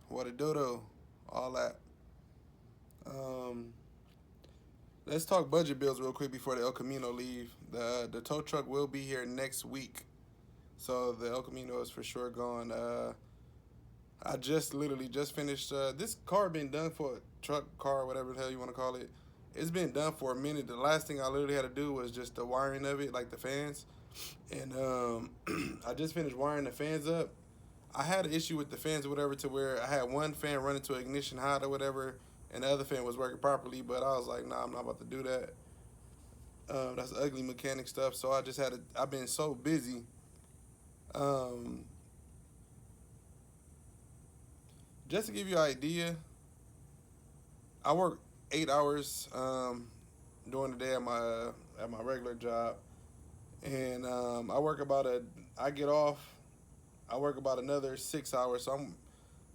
What a dodo, all that. Um, let's talk budget bills real quick before the El Camino leave. The tow truck will be here next week, so the El Camino is for sure gone. I just literally just finished. This car been done for a truck, car, whatever the hell you want to call it. It's been done for a minute. The last thing I literally had to do was just the wiring of it, like the fans, and I just finished wiring the fans up. I had an issue with the fans or whatever to where I had one fan running to ignition hot or whatever, and the other fan was working properly. But I was like, nah, I'm not about to do that. That's ugly mechanic stuff. So I just had to. I've been so busy. Um, just to give you an idea, I work 8 hours during the day at my regular job, and I work about a. I get off. I work about another 6 hours. So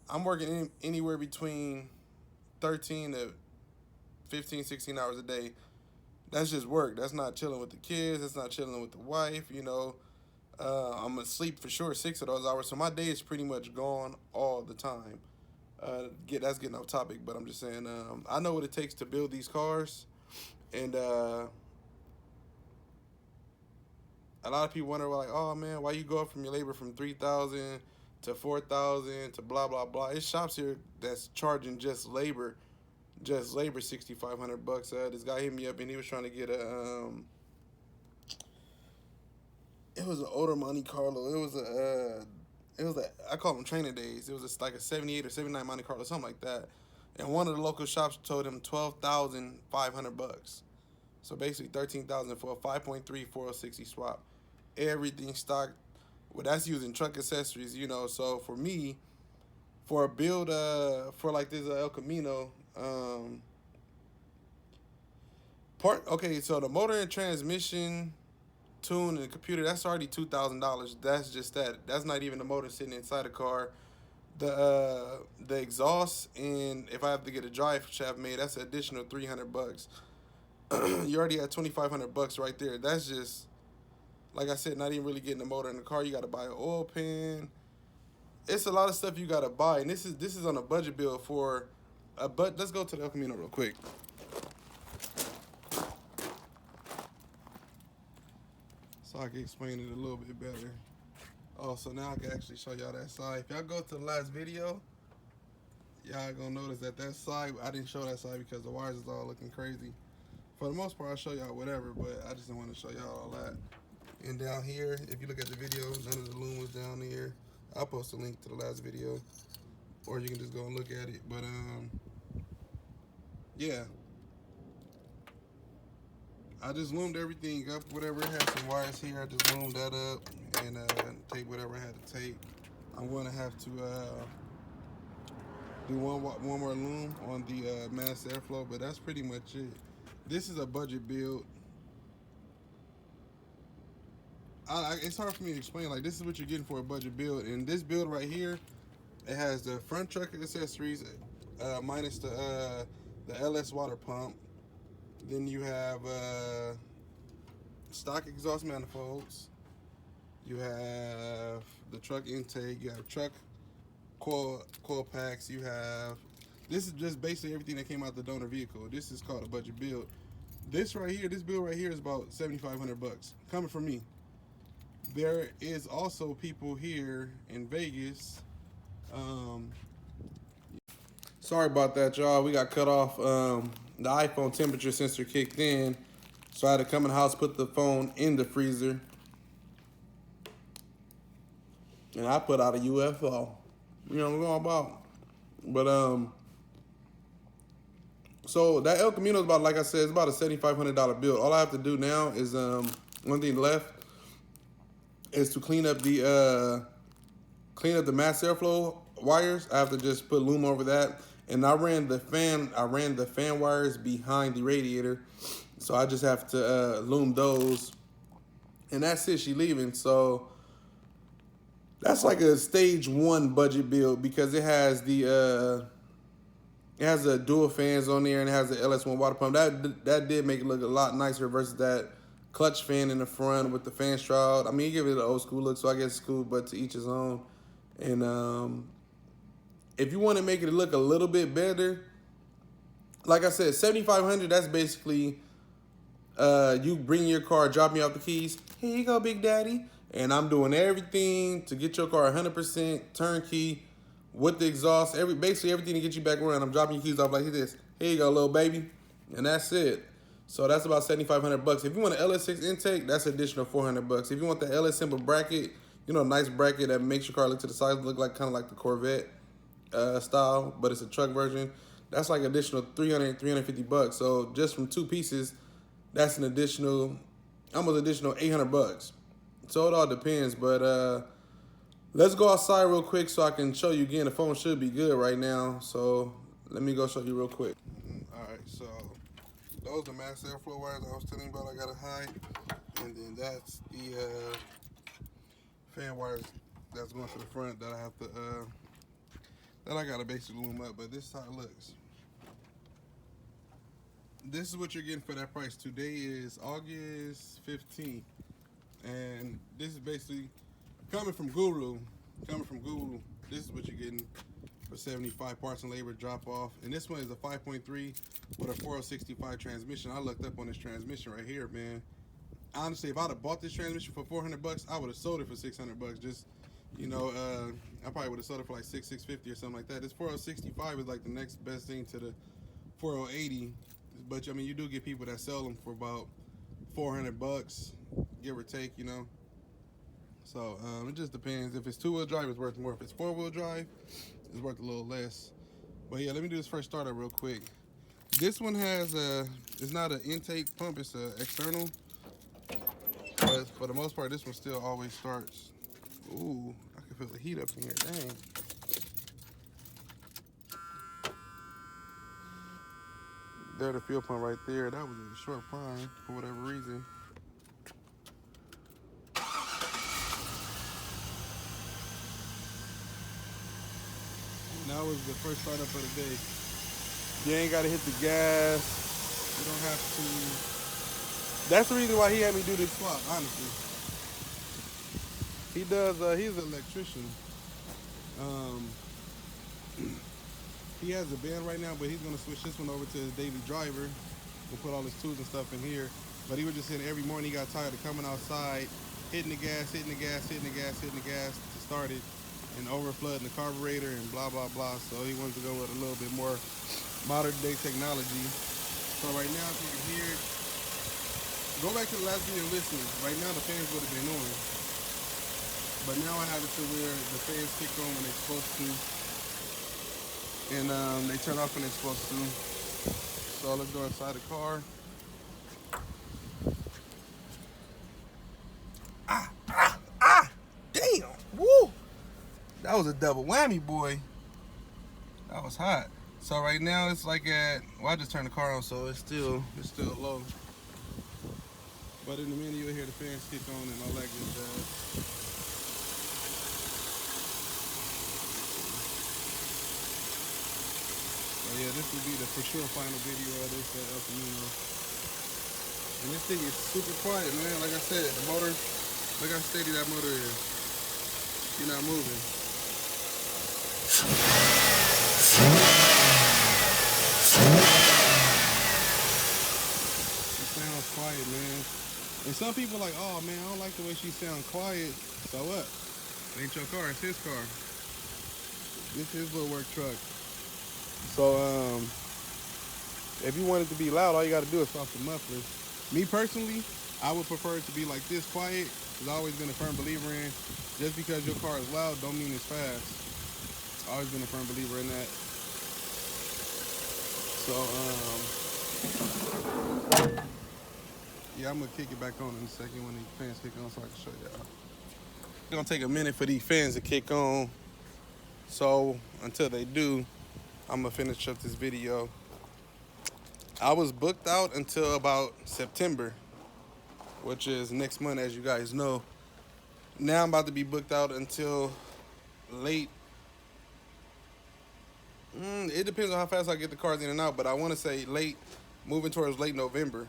I'm working anywhere between 13 to 15, 16 hours a day. That's just work. That's not chilling with the kids. That's not chilling with the wife. I'm asleep for sure 6 of those hours. So my day is pretty much gone all the time. That's getting off topic, but I'm just saying I know what it takes to build these cars, and a lot of people wonder like, oh man, why you go up from your labor from 3,000 to 4,000 to blah blah blah. It's shops here that's charging just labor $6,500. This guy hit me up and he was trying to get it was an older Monte Carlo. I call them training days. It was like a 78 or 79 Monte Carlo, something like that. And one of the local shops told him $12,500. So basically 13,000 for a 5.3 460 swap. Everything stocked. Well, that's using truck accessories, So for me, for a build for like this El Camino, okay, so the motor and transmission tune and the computer, that's already $2,000. That's just that. That's not even the motor sitting inside the car. The exhaust, and if I have to get a drive shaft made, that's an additional $300. You already had $2,500 right there. That's just, like I said, not even really getting the motor in the car. You got to buy an oil pan. It's a lot of stuff you got to buy, and this is on a budget bill for a but. Let's go to the El Camino real quick, so I can explain it a little bit better. Oh, so now I can actually show y'all that side. If y'all go to the last video, y'all gonna notice that side, I didn't show that side because the wires is all looking crazy. For the most part, I'll show y'all whatever, but I just didn't want to show y'all all that. And down here, if you look at the video, none of the loom was down there. I'll post a link to the last video, or you can just go and look at it. But yeah, I just loomed everything up. Whatever, it had some wires here, I just loomed that up and take whatever I had to take. I'm going to have to do one more loom on the mass airflow, but that's pretty much it. This is a budget build. It's hard for me to explain. Like, this is what you're getting for a budget build. And this build right here, it has the front truck accessories, minus the LS water pump. Then you have stock exhaust manifolds. You have the truck intake. You have truck coil packs. You have, this is just basically everything that came out the donor vehicle. This is called a budget build. This right here, this build right here is about $7,500 coming from me. There is also people here in Vegas. Sorry about that, y'all. We got cut off. The iPhone temperature sensor kicked in, so I had to come in the house, put the phone in the freezer, and I put out a UFO. You know what I'm going about? But so that El Camino is about, like I said, it's about a $7,500 build. All I have to do now is one thing left is to clean up the mass airflow wires. I have to just put loom over that, and I ran the fan wires behind the radiator, so I just have to loom those, and that's it. She leaving, so that's like a stage 1 budget build because it has the dual fans on there and it has the LS1 water pump. That did make it look a lot nicer versus that clutch fan in the front with the fan shroud. I mean, you give it an old school look, so I guess it's cool, but to each his own. And If you want to make it look a little bit better, like I said, 7,500. That's basically you bring your car, drop me off the keys. Here you go, Big Daddy. And I'm doing everything to get your car 100% turnkey with the exhaust, basically everything to get you back around. I'm dropping your keys off like this. Here you go, little baby, and that's it. So that's about 7,500 bucks. If you want an LS6 intake, that's additional 400 bucks. If you want the LS simple bracket, you know, nice bracket that makes your car look to the side, look like kind of like the Corvette style, but it's a truck version. That's like additional 350 bucks. So just from two pieces, that's an additional, almost additional 800 bucks. So it all depends, but let's go outside real quick so I can show you again. The phone should be good right now, so let me go show you real quick. All right, so those are the mass airflow wires I was telling you about I gotta hide, and then that's the fan wires that's going to the front that I have to, that I gotta basically loom up, but this is how it looks. This is what you're getting for that price. Today is August 15th. And this is basically coming from Guru. This is what you're getting for 75 parts and labor drop off. And this one is a 5.3 with a 4065 transmission. I looked up on this transmission right here, man. Honestly, if I'd have bought this transmission for 400 bucks, I would have sold it for 600 bucks. Just, you know, I probably would have sold it for like 650 or something like that. This 4065 is like the next best thing to the 4080. But I mean, you do get people that sell them for about 400 bucks, give or take, you know. So it just depends. If it's two-wheel drive, it's worth more. If it's four-wheel drive, it's worth a little less. But yeah, let me do this first startup real quick. This one has it's not an intake pump, it's an external. But for the most part, this one still always starts. Ooh, I can feel the heat up in here, dang. There, the fuel pump right there. That was a short prime for whatever reason. That was the first startup of the day. You ain't gotta hit the gas. You don't have to. That's the reason why he had me do this swap, honestly. He does, he's an electrician. He has a band right now, but he's gonna switch this one over to his daily driver. We'll put all his tools and stuff in here. But he was just saying every morning he got tired of coming outside, hitting the gas to start it, and overflooding the carburetor and blah, blah, blah. So he wanted to go with a little bit more modern day technology. So right now, if you can hear it, go back to the last video listening. Right now the fans would have been on. But now I have it to where the fans kick on when they're supposed to. And they turn off when they're supposed to. So let's go inside the car. Damn, woo! That was a double whammy, boy. That was hot. So right now it's like at, well, I just turned the car on, so it's still low. But in a minute you'll hear the fans kick on and all that good stuff. Yeah, this will be the for sure final video of this El Camino. And this thing is super quiet, man. Like I said, the motor, look how steady that motor is. You're not moving. It sounds quiet, man. And some people are like, oh man, I don't like the way she sounds quiet. So what? It ain't your car, it's his car. This is his little work truck. So, if you want it to be loud, all you got to do is swap the mufflers. Me personally, I would prefer it to be like this quiet, because I've always been a firm believer in, just because your car is loud don't mean it's fast. I've always been a firm believer in that. So, yeah, I'm going to kick it back on in a second when these fans kick on so I can show y'all. It's going to take a minute for these fans to kick on. So, until they do, I'm gonna finish up this video. I was booked out until about September, which is next month, as you guys know. Now I'm about to be booked out until late. It depends on how fast I get the cars in and out, but I want to say late, moving towards late November.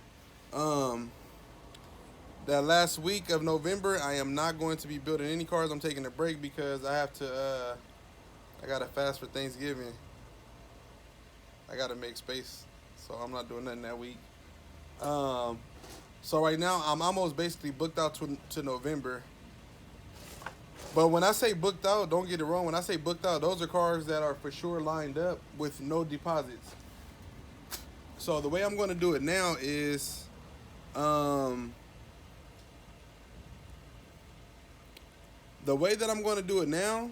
That last week of November, I am not going to be building any cars. I'm taking a break because I got gotta fast for Thanksgiving. I gotta make space, so I'm not doing nothing that week. Um, so right now I'm almost basically booked out to November. But when I say booked out, don't get it wrong. When I say booked out, those are cars that are for sure lined up with no deposits. So the way I'm going to do it now is, um, the way that I'm going to do it now,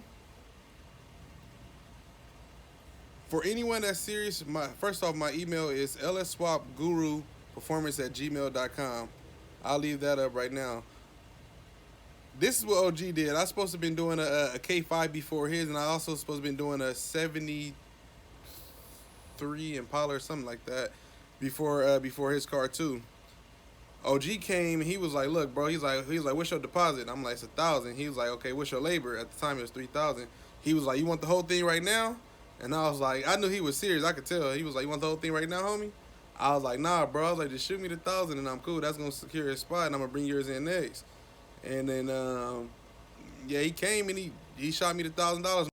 for anyone that's serious, first off, my email is lsswapguruperformance@gmail.com. I'll leave that up right now. This is what OG did. I supposed to have been doing a K5 before his, and I also supposed to have been doing a 73 Impala or something like that before his car too. OG came. He was like, "Look, bro." He's like, "What's your deposit?" I'm like, "It's 1,000." He was like, "Okay, what's your labor?" At the time, it was 3,000. He was like, "You want the whole thing right now?" And I was like, I knew he was serious. I could tell. He was like, "You want the whole thing right now, homie?" I was like, "Nah, bro." I was like, "Just shoot me the 1,000 and I'm cool. That's gonna secure his spot, and I'm gonna bring yours in next." And then, yeah, he came and he shot me the $1,000.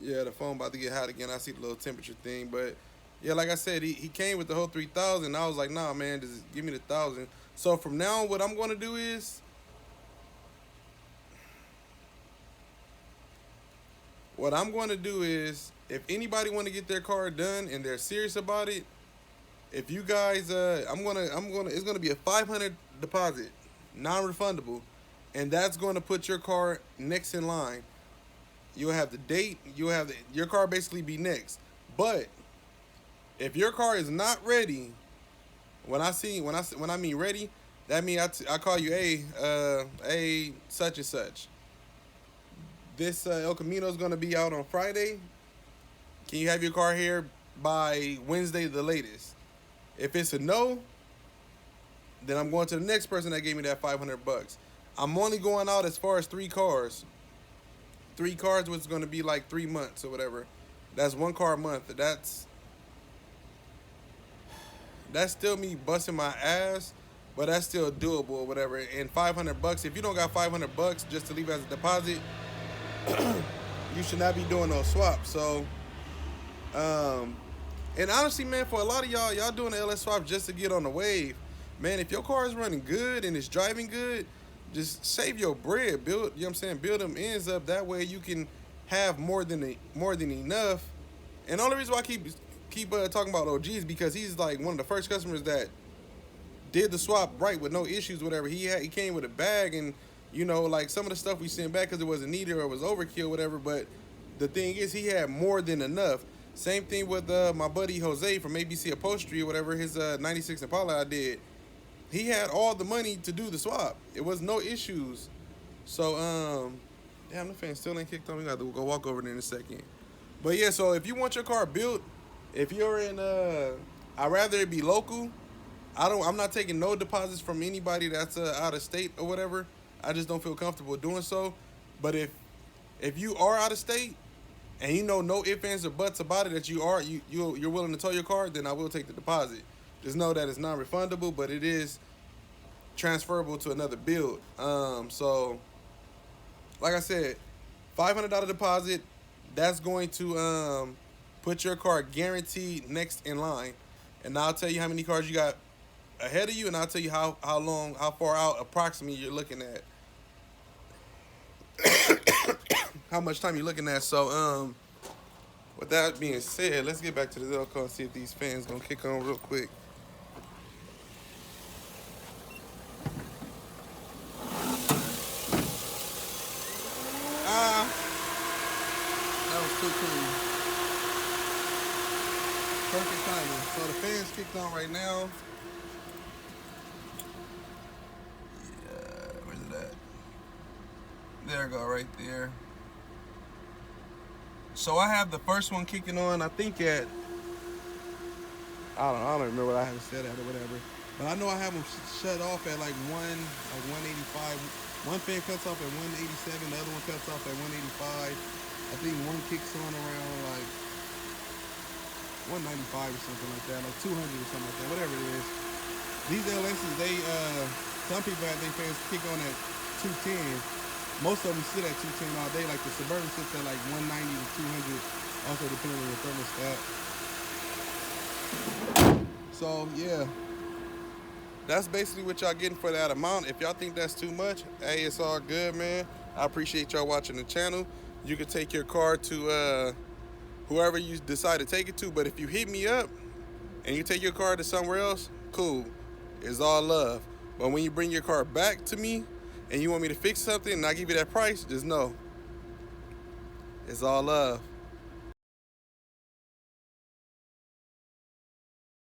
Yeah, the phone about to get hot again. I see the little temperature thing, but yeah, like I said, he came with the whole 3,000. I was like, "Nah, man, just give me the 1,000." So from now on, what I'm gonna do is, if anybody want to get their car done and they're serious about it, if you guys, it's gonna be a 500 deposit, non-refundable, and that's going to put your car next in line. You'll have the date. Your car basically be next. But if your car is not ready, when I mean ready, that means I call you, hey, such and such. This El Camino is gonna be out on Friday. Can you have your car here by Wednesday the latest? If it's a no, then I'm going to the next person that gave me that $500. I'm only going out as far as 3 cars. 3 cars was going to be like 3 months or whatever. That's 1 car a month. That's still me busting my ass, but that's still doable or whatever. And $500, if you don't got $500 just to leave as a deposit, you should not be doing no swap. So, and honestly, man, for a lot of y'all doing the LS swap just to get on the wave. Man, if your car is running good and it's driving good, just save your bread. Build, you know what I'm saying? Build them ends up. That way you can have more than enough. And the only reason why I keep talking about OG is because he's like one of the first customers that did the swap right with no issues, whatever. He came with a bag, and you know, like some of the stuff we sent back because it wasn't needed or it was overkill, whatever. But the thing is, he had more than enough. Same thing with my buddy Jose from ABC Upholstery or whatever. His 96 Impala I did. He had all the money to do the swap. It was no issues. So, damn, the fan still ain't kicked on. We got to go walk over there in a second. But yeah, so if you want your car built, if you're in, I'd rather it be local. I'm not taking no deposits from anybody that's out of state or whatever. I just don't feel comfortable doing so. But if you are out of state and you know no ifs, ands, or buts about it, that you're willing to tow your car, then I will take the deposit. Just know that it's non-refundable, but it is transferable to another build. So, like I said, $500 deposit. That's going to put your car guaranteed next in line, and I'll tell you how many cars you got ahead of you, and I'll tell you how far out approximately you're looking at, how much time you're looking at. So, with that being said, let's get back to the Zelco and see if these fans gonna kick on real quick. That was too cool. Perfect timing. So the fans kicked on right now. Yeah, where's it at? There we go, right there. So I have the first one kicking on, I think at, I don't remember what I have it set at or whatever. But I know I have them shut off at like 185. One fan cuts off at 187, the other one cuts off at 185. I think one kicks on around like 195 or something like that, like 200 or something like that, whatever it is. These LSs, some people have their fans kick on at 210. Most of them sit at 210 all day. Like the Suburban sits at like 190 to 200 also depending on your thermostat. So yeah, that's basically what y'all getting for that amount. If y'all think that's too much, hey, it's all good, man. I appreciate y'all watching the channel. You can take your car to whoever you decide to take it to, but if you hit me up and you take your car to somewhere else, cool. It's all love. But when you bring your car back to me and you want me to fix something and I give you that price, just know it's all love.